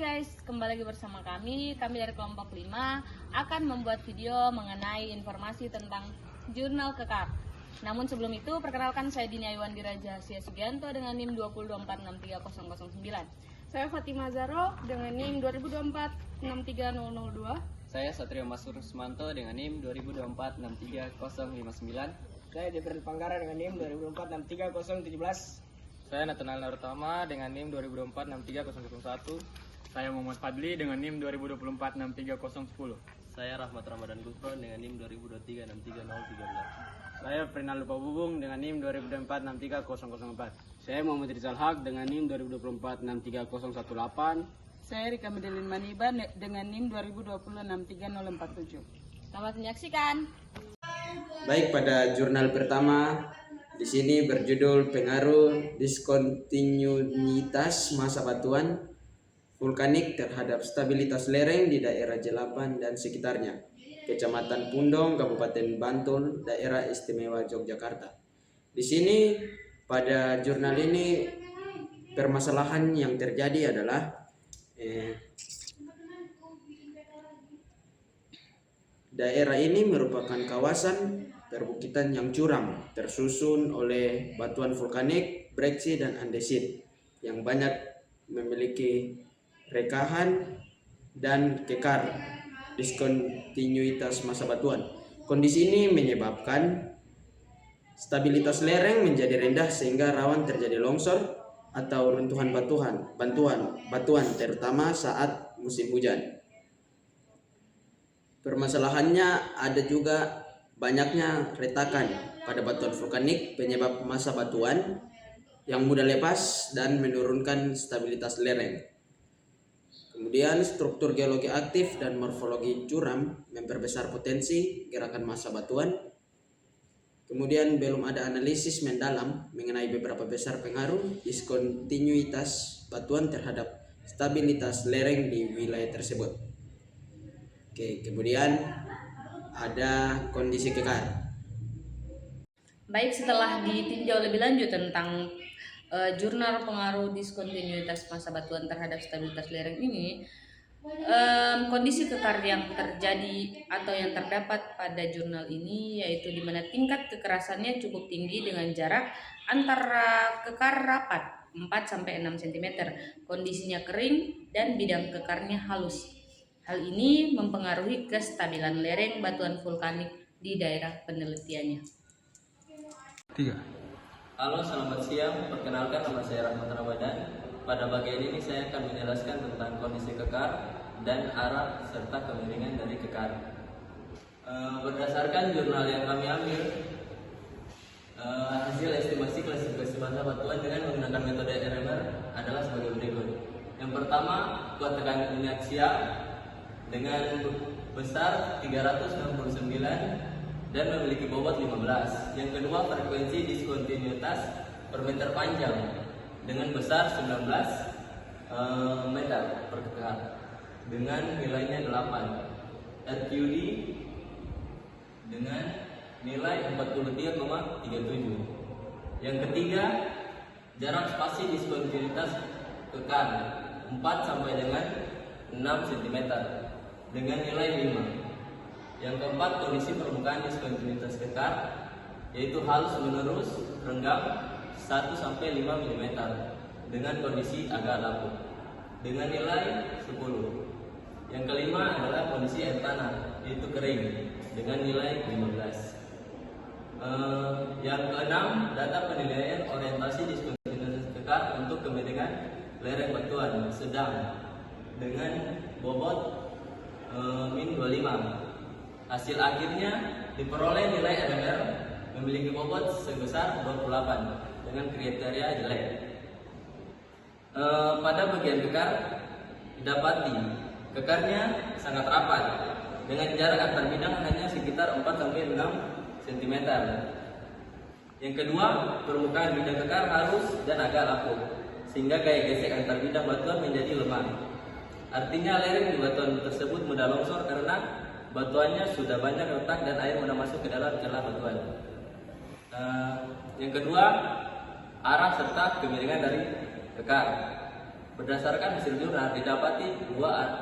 guys, kembali lagi bersama kami dari kelompok 5 akan membuat video mengenai informasi tentang jurnal kekar. Namun sebelum itu, perkenalkan saya Dini Ayuandi Raja Sia Sugianto dengan NIM 202463009. Saya Fatima Zaro dengan NIM 2024-63002. Saya Satrio Mas Rusmanto dengan NIM 2024-63059. Saya Debril Panggara dengan NIM 2024-63017. Saya Nathanael Narutama dengan NIM 2024-63001. Saya Muhammad Fadli dengan NIM 2024-63010. Saya Rahmat Ramadan Gufron dengan NIM 2023-63013. Saya Prinal Lupa Bubung dengan NIM 2024-63004. Saya Muhammad Rizal Haq dengan NIM 2024-63018. Saya Rika Medelin Maniba dengan NIM 2020-63047. Selamat menyaksikan. Baik, pada jurnal pertama di sini berjudul pengaruh diskontinuitas massa batuan vulkanik terhadap stabilitas lereng di daerah Jelapan dan sekitarnya, Kecamatan Pundong, Kabupaten Bantul, Daerah Istimewa Yogyakarta. Di sini pada jurnal ini permasalahan yang terjadi adalah daerah ini merupakan kawasan perbukitan yang curam, tersusun oleh batuan vulkanik, breksi dan andesit yang banyak memiliki rekahan dan kekar diskontinuitas massa batuan. Kondisi ini menyebabkan stabilitas lereng menjadi rendah sehingga rawan terjadi longsor atau runtuhan batuan terutama saat musim hujan. Permasalahannya ada juga banyaknya retakan pada batuan vulkanik penyebab massa batuan yang mudah lepas dan menurunkan stabilitas lereng. Kemudian struktur geologi aktif dan morfologi curam memperbesar potensi gerakan massa batuan. Kemudian belum ada analisis mendalam mengenai beberapa besar pengaruh diskontinuitas batuan terhadap stabilitas lereng di wilayah tersebut. Oke, kemudian ada kondisi kekar. Baik, setelah ditinjau lebih lanjut tentang jurnal pengaruh diskontinuitas massa batuan terhadap stabilitas lereng ini, kondisi kekar yang terjadi atau yang terdapat pada jurnal ini yaitu di mana tingkat kekerasannya cukup tinggi dengan jarak antara kekar rapat 4-6 cm, kondisinya kering dan bidang kekarnya halus. Hal ini mempengaruhi kestabilan lereng batuan vulkanik di daerah penelitiannya. 3. Halo, selamat siang. Perkenalkan, nama saya Rahmat Ramadan. Pada bagian ini saya akan menjelaskan tentang kondisi kekar dan arah serta kemiringan dari kekar. Berdasarkan jurnal yang kami ambil, hasil estimasi klasifikasi massa batuan dengan menggunakan metode RMR adalah sebagai berikut. Yang pertama, kuat tegangan aksial dengan besar 369 dan memiliki bobot 15. Yang kedua, frekuensi diskontinuitas per meter panjang dengan besar 19 meter per kekar dengan nilainya 8. RQD dengan nilai 43,37. Yang ketiga, jarak spasi diskontinuitas kekar 4 sampai dengan 6 cm dengan nilai 5. Yang keempat, kondisi permukaan diskontinuitas kekar yaitu halus menerus renggang 1-5 mm dengan kondisi agak lapuk dengan nilai 10. Yang kelima adalah kondisi air tanah yaitu kering dengan nilai 15. Yang keenam, data penilaian orientasi diskontinuitas kekar untuk kemiringan lereng batuan sedang dengan bobot min 25. Hasil akhirnya diperoleh nilai RMR memiliki bobot sebesar 28 dengan kriteria jelek. Pada bagian kekar didapati kekarnya sangat rapat dengan jarak antar bidang hanya sekitar 4-6 cm. Yang kedua, permukaan bidang kekar halus dan agak lapuk sehingga gaya gesek antar bidang batuan menjadi lemah. Artinya lereng di batuan tersebut mudah longsor karena batuannya sudah banyak retak dan air mudah masuk ke dalam celah batuan. Yang kedua, arah serta kemiringan dari kekar. Berdasarkan hasil jurnal didapati dua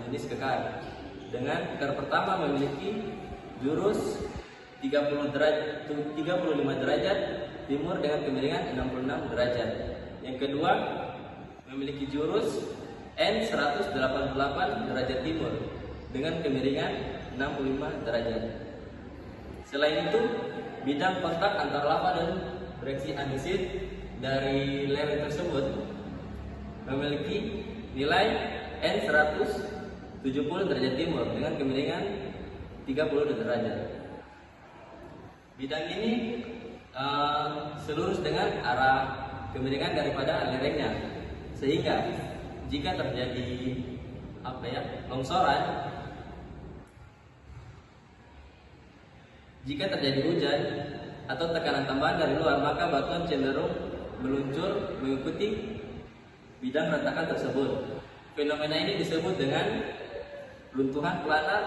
jenis kekar. Dengan kekar pertama memiliki jurus 35 derajat timur dengan kemiringan 66 derajat. Yang kedua memiliki jurus N188 derajat timur dengan kemiringan 65 derajat. Selain itu, bidang kontak antar lava dan reaksi andesit dari lereng tersebut memiliki nilai N170 derajat timur dengan kemiringan 30 derajat. Bidang ini selurus dengan arah kemiringan daripada lerengnya, sehingga jika terjadi longsoran, jika terjadi hujan atau tekanan tambahan dari luar, maka batuan cenderung meluncur mengikuti bidang retakan tersebut. Fenomena ini disebut dengan runtuhan planar,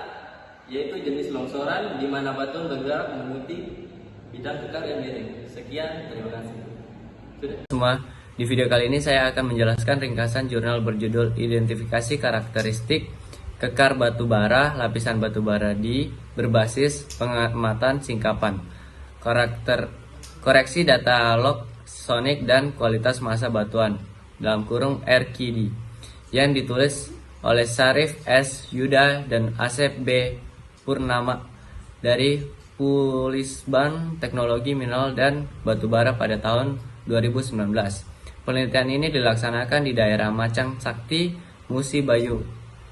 yaitu jenis longsoran di mana batuan bergerak mengikuti bidang kekar yang miring. Sekian, terima kasih. Sudah. Semua, di video kali ini saya akan menjelaskan ringkasan jurnal berjudul Identifikasi Karakteristik Kekar Batu Bara Lapisan Batu Bara di berbasis pengamatan singkapan, koreksi data log sonik dan kualitas massa batuan (RQD) yang ditulis oleh Syarif S. Yuda dan Asep B. Purnama dari Pulisban Teknologi Mineral dan Batubara pada tahun 2019. Penelitian ini dilaksanakan di daerah Macang Sakti, Musi Bayu,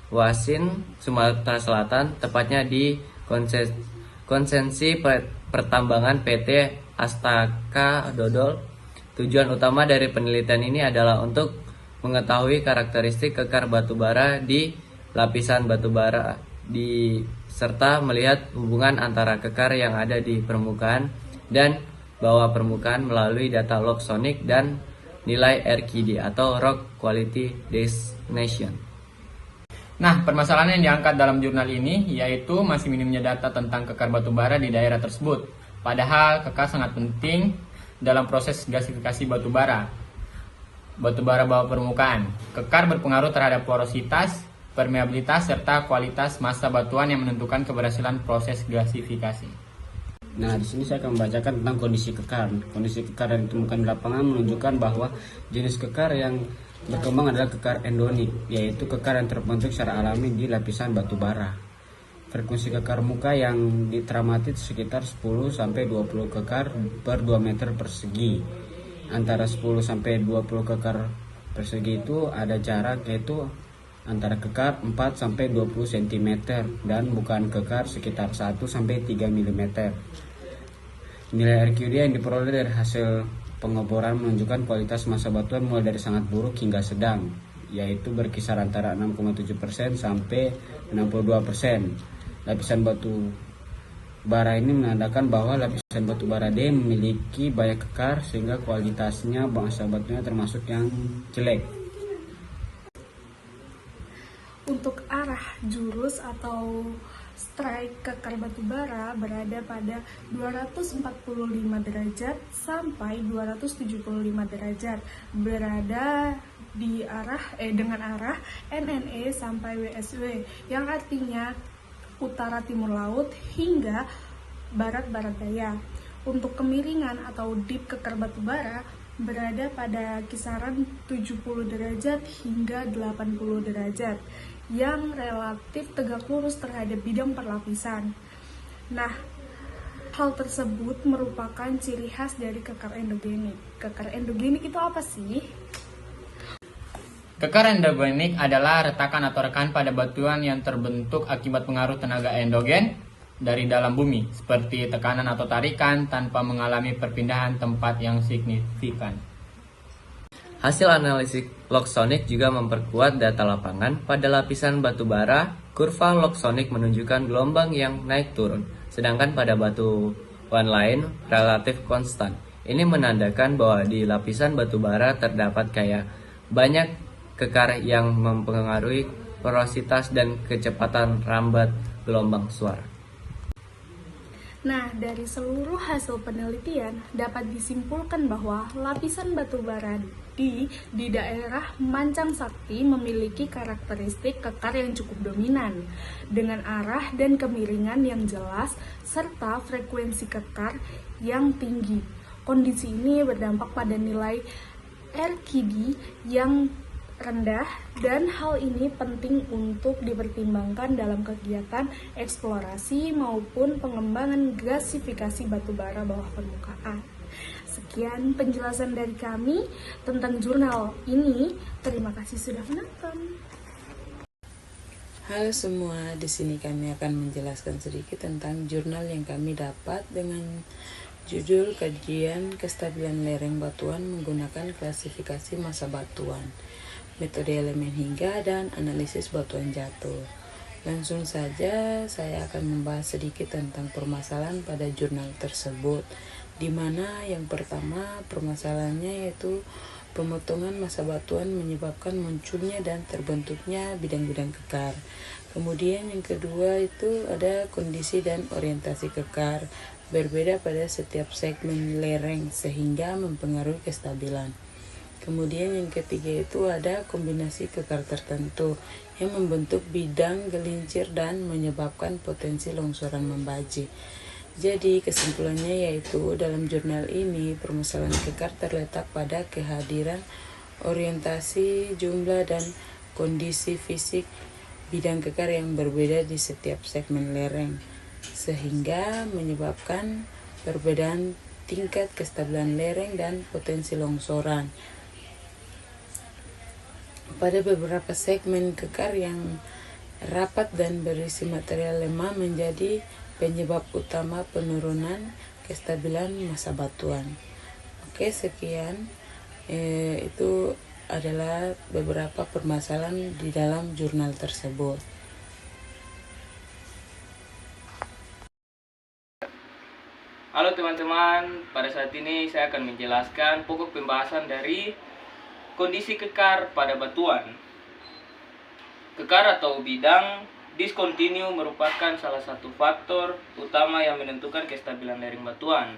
Wasin, Sumatera Selatan, tepatnya di konsensi pertambangan PT Astaka Dodol. Tujuan utama dari penelitian ini adalah untuk mengetahui karakteristik kekar batu bara di lapisan batu bara serta melihat hubungan antara kekar yang ada di permukaan dan bawah permukaan melalui data log sonik dan nilai RQD atau Rock Quality Designation. Nah, permasalahan yang diangkat dalam jurnal ini yaitu masih minimnya data tentang kekar batu bara di daerah tersebut. Padahal kekar sangat penting dalam proses gasifikasi batu bara bawah permukaan. Kekar berpengaruh terhadap porositas, permeabilitas, serta kualitas massa batuan yang menentukan keberhasilan proses gasifikasi. Nah, di sini saya akan membacakan tentang kondisi kekar. Kondisi kekar yang ditemukan di lapangan menunjukkan bahwa jenis kekar yang berkembang adalah kekar endonik, yaitu kekar yang terbentuk secara alami di lapisan batu bara. Frekuensi kekar muka yang diteramati sekitar 10-20 kekar per 2 meter persegi. Antara 10-20 kekar persegi itu ada jarak, yaitu antara kekar 4-20 cm dan bukan kekar sekitar 1-3 mm. Nilai RQD yang diperoleh dari hasil pengeboran menunjukkan kualitas massa batuan mulai dari sangat buruk hingga sedang, yaitu berkisar antara 6,7% sampai 62%. Lapisan batu bara ini menandakan bahwa lapisan batu bara D memiliki banyak kekar sehingga kualitasnya massa batunya termasuk yang jelek. Untuk arah jurus atau strike kekar batu bara berada pada 245 derajat sampai 275 derajat, berada di dengan arah NNE sampai WSW, yang artinya utara timur laut hingga barat barat daya. Untuk kemiringan atau dip kekar batu bara berada pada kisaran 70 derajat hingga 80 derajat yang relatif tegak lurus terhadap bidang perlapisan. Nah, hal tersebut merupakan ciri khas dari kekar endogenik. Kekar endogenik itu apa sih? Kekar endogenik adalah retakan atau rekan pada batuan yang terbentuk akibat pengaruh tenaga endogen dari dalam bumi, seperti tekanan atau tarikan tanpa mengalami perpindahan tempat yang signifikan. Hasil analisis log sonik juga memperkuat data lapangan pada lapisan batu bara. Kurva log sonik menunjukkan gelombang yang naik turun, sedangkan pada batuan lain relatif konstan. Ini menandakan bahwa di lapisan batu bara terdapat banyak kekar yang mempengaruhi porositas dan kecepatan rambat gelombang suara. Nah, dari seluruh hasil penelitian dapat disimpulkan bahwa lapisan batu bara Jadi, di daerah Mancang Sakti memiliki karakteristik kekar yang cukup dominan, dengan arah dan kemiringan yang jelas, serta frekuensi kekar yang tinggi. Kondisi ini berdampak pada nilai RKD yang rendah, dan hal ini penting untuk dipertimbangkan dalam kegiatan eksplorasi maupun pengembangan gasifikasi batubara bawah permukaan. Sekian penjelasan dari kami tentang jurnal ini. Terima kasih sudah menonton. Halo semua, di sini kami akan menjelaskan sedikit tentang jurnal yang kami dapat dengan judul Kajian Kestabilan Lereng Batuan menggunakan klasifikasi massa batuan, metode elemen hingga, dan analisis batuan jatuh. Langsung saja saya akan membahas sedikit tentang permasalahan pada jurnal tersebut, di mana yang pertama permasalahannya yaitu pemotongan massa batuan menyebabkan munculnya dan terbentuknya bidang-bidang kekar. Kemudian yang kedua itu ada kondisi dan orientasi kekar berbeda pada setiap segmen lereng sehingga mempengaruhi kestabilan. Kemudian yang ketiga itu ada kombinasi kekar tertentu yang membentuk bidang gelincir dan menyebabkan potensi longsoran membaji. Jadi kesimpulannya yaitu dalam jurnal ini permasalahan kekar terletak pada kehadiran orientasi, jumlah, dan kondisi fisik bidang kekar yang berbeda di setiap segmen lereng, sehingga menyebabkan perbedaan tingkat kestabilan lereng dan potensi longsoran. Pada beberapa segmen kekar yang rapat dan berisi material lemah menjadi penyebab utama penurunan kestabilan massa batuan. Oke, sekian. Itu adalah beberapa permasalahan di dalam jurnal tersebut. Halo teman-teman, pada saat ini saya akan menjelaskan pokok pembahasan dari kondisi kekar pada batuan. Kekar atau bidang diskontinu merupakan salah satu faktor utama yang menentukan kestabilan lereng batuan.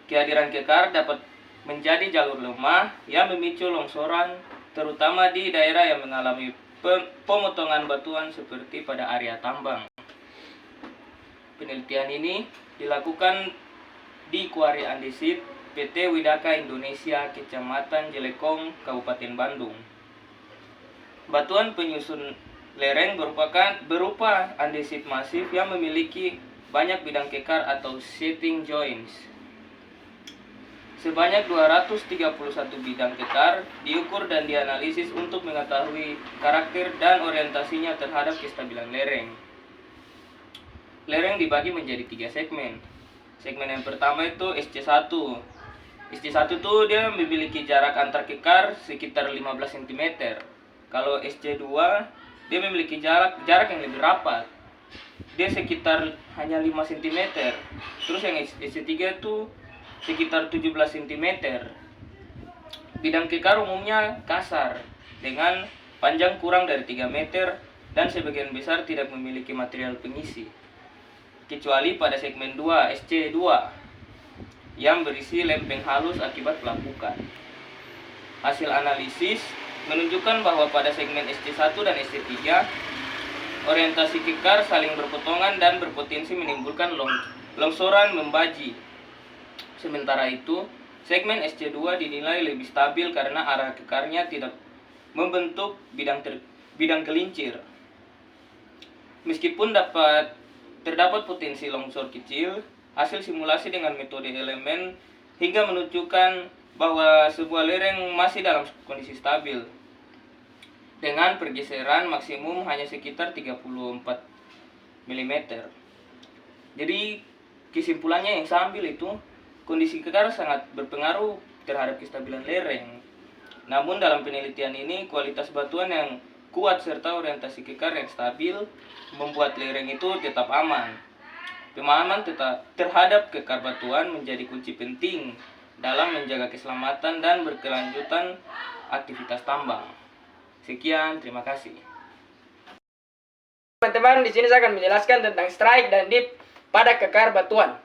Kehadiran kekar dapat menjadi jalur lemah yang memicu longsoran, terutama di daerah yang mengalami pemotongan batuan seperti pada area tambang. Penelitian ini dilakukan di Kuari Andesit, PT Widaka Indonesia, Kecamatan Jelekong, Kabupaten Bandung. Batuan penyusun lereng berupa andesit masif yang memiliki banyak bidang kekar atau setting joints. Sebanyak 231 bidang kekar diukur dan dianalisis untuk mengetahui karakter dan orientasinya terhadap kestabilan lereng. Lereng dibagi menjadi 3 segmen. Segmen yang pertama itu SC1. SC1 itu dia memiliki jarak antar kekar sekitar 15 cm. Kalau SC2 dia memiliki jarak yang lebih rapat. Dia sekitar hanya 5 cm. Terus yang SC3 itu sekitar 17 cm. Bidang kekar umumnya kasar dengan panjang kurang dari 3 meter dan sebagian besar tidak memiliki material pengisi, kecuali pada segmen 2 SC2 yang berisi lempeng halus akibat pelapukan. Hasil analisis menunjukkan bahwa pada segmen SC1 dan SC3 orientasi kekar saling berpotongan dan berpotensi menimbulkan longsoran membaji. Sementara itu, segmen SC2 dinilai lebih stabil karena arah kekarnya tidak membentuk bidang gelincir. Meskipun terdapat potensi longsor kecil, hasil simulasi dengan metode elemen hingga menunjukkan bahwa sebuah lereng masih dalam kondisi stabil dengan pergeseran maksimum hanya sekitar 34 mm. Jadi kesimpulannya yang saya ambil itu kondisi kekar sangat berpengaruh terhadap kestabilan lereng. Namun dalam penelitian ini kualitas batuan yang kuat serta orientasi kekar yang stabil membuat lereng itu tetap aman. Pemahaman terhadap kekar batuan menjadi kunci penting dalam menjaga keselamatan dan berkelanjutan aktivitas tambang. Sekian, terima kasih. Teman-teman, di sini saya akan menjelaskan tentang strike dan dip pada kekar batuan.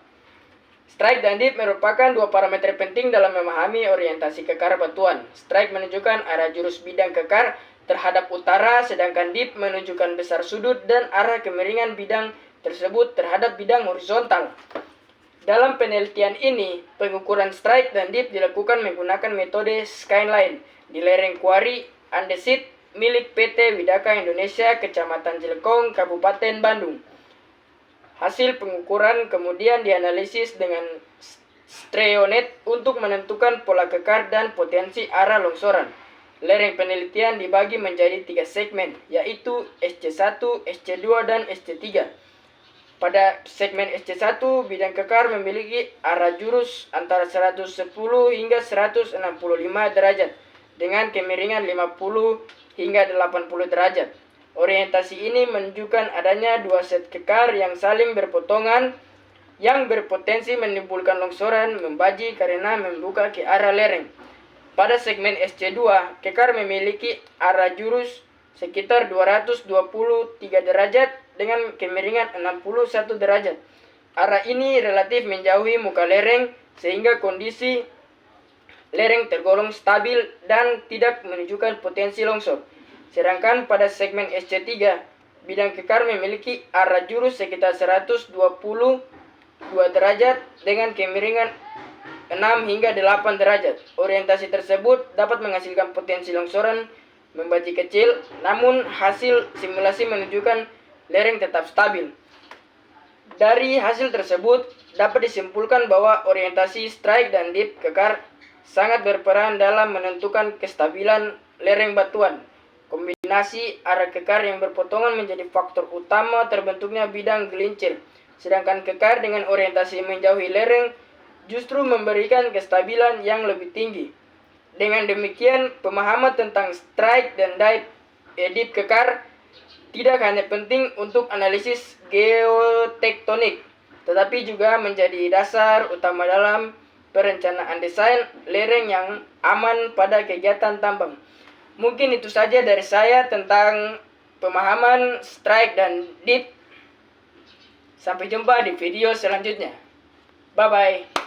Strike dan dip merupakan dua parameter penting dalam memahami orientasi kekar batuan. Strike menunjukkan arah jurus bidang kekar terhadap utara, sedangkan dip menunjukkan besar sudut dan arah kemiringan bidang tersebut terhadap bidang horizontal. Dalam penelitian ini, pengukuran strike dan dip dilakukan menggunakan metode skyline di lereng Kuari Andesit milik PT Widaka Indonesia, Kecamatan Jelekong, Kabupaten Bandung. Hasil pengukuran kemudian dianalisis dengan Streonet untuk menentukan pola kekar dan potensi arah longsoran. Lereng penelitian dibagi menjadi 3 segmen, yaitu SC1, SC2, dan SC3. Pada segmen SC1, bidang kekar memiliki arah jurus antara 110 hingga 165 derajat dengan kemiringan 50 hingga 80 derajat. Orientasi ini menunjukkan adanya dua set kekar yang saling berpotongan yang berpotensi menimbulkan longsoran membaji karena membuka ke arah lereng. Pada segmen SC2, kekar memiliki arah jurus sekitar 223 derajat dengan kemiringan 61 derajat. Arah ini relatif menjauhi muka lereng sehingga kondisi lereng tergolong stabil dan tidak menunjukkan potensi longsor. Sedangkan pada segmen SC3, bidang kekar memiliki arah jurus sekitar 122 derajat dengan kemiringan 6 hingga 8 derajat. Orientasi tersebut dapat menghasilkan potensi longsoran membaji kecil, namun hasil simulasi menunjukkan lereng tetap stabil. Dari hasil tersebut, dapat disimpulkan bahwa orientasi strike dan dip kekar sangat berperan dalam menentukan kestabilan lereng batuan. Kombinasi arah kekar yang berpotongan menjadi faktor utama terbentuknya bidang gelincir, sedangkan kekar dengan orientasi menjauhi lereng justru memberikan kestabilan yang lebih tinggi. Dengan demikian, pemahaman tentang strike dan dip kekar tidak hanya penting untuk analisis geotektonik, tetapi juga menjadi dasar utama dalam perencanaan desain lereng yang aman pada kegiatan tambang. Mungkin itu saja dari saya tentang pemahaman strike dan dip. Sampai jumpa di video selanjutnya. Bye-bye.